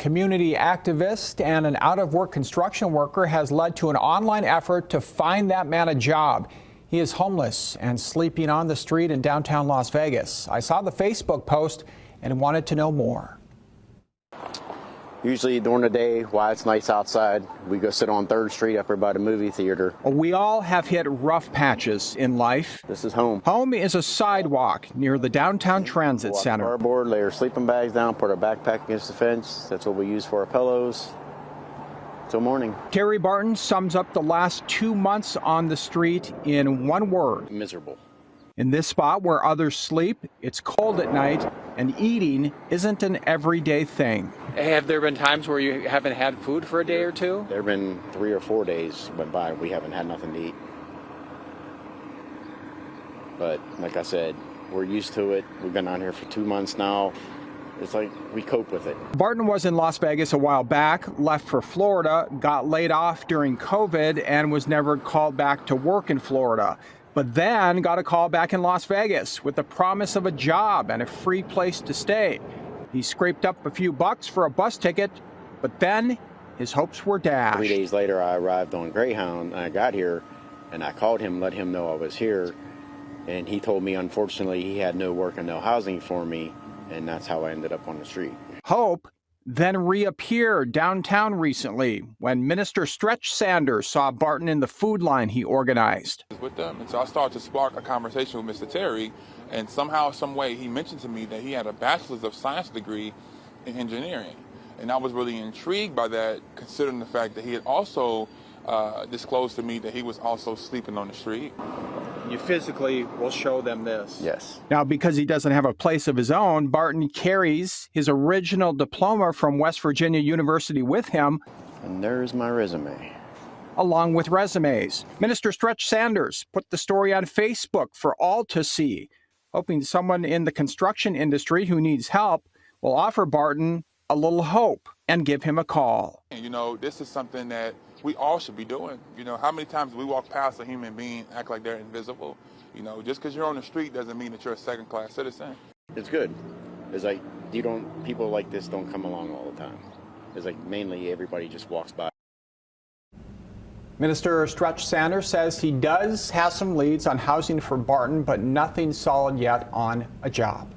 Community activist and an out-of-work construction worker has led to an online effort to find that man a job. He is homeless and sleeping on the street in downtown Las Vegas. I saw the Facebook post and wanted to know more. Usually during the day, while it's nice outside, we go sit on 3rd Street up there by the movie theater. We all have hit rough patches in life. This is home. Home is a sidewalk near the downtown transit center. Cardboard, lay our sleeping bags down, put our backpack against the fence. That's what we use for our pillows. Till morning. Terry Barton sums up the last 2 months on the street in one word. Miserable. In this spot where others sleep, it's cold at night, and eating isn't an everyday thing. Have there been times where you haven't had food for a day or two? There have been 3 or 4 days went by, we haven't had nothing to eat. But like I said, we're used to it. We've been on here for 2 months now. It's like we cope with it. Barton was in Las Vegas a while back, left for Florida, got laid off during COVID, and was never called back to work in Florida. But then got a call back in Las Vegas with the promise of a job and a free place to stay. He scraped up a few bucks for a bus ticket, but then his hopes were dashed. 3 days later, I arrived on Greyhound, and I got here, and I called him, let him know I was here, and he told me, unfortunately, he had no work and no housing for me, and that's how I ended up on the street. Hope then reappeared downtown recently when Minister Stretch Sanders saw Barton in the food line he organized. With them, and so I started to spark a conversation with Mr. Terry, and somehow, some way, he mentioned to me that he had a bachelor's of science degree in engineering, and I was really intrigued by that, considering the fact that he had also disclosed to me that he was also sleeping on the street. You physically will show them this. Yes. Now, because he doesn't have a place of his own, Barton carries his original diploma from West Virginia University with him. And there's my resume. Along with resumes. Minister Stretch Sanders put the story on Facebook for all to see, hoping someone in the construction industry who needs help will offer Barton a little hope and give him a call. And, you know, this is something that we all should be doing. You know, how many times we walk past a human being, act like they're invisible? You know, just because you're on the street doesn't mean that you're a second-class citizen. It's good. It's like people like this don't come along all the time. It's like mainly everybody just walks by. Minister Stretch Sanders says he does have some leads on housing for Barton, but nothing solid yet on a job.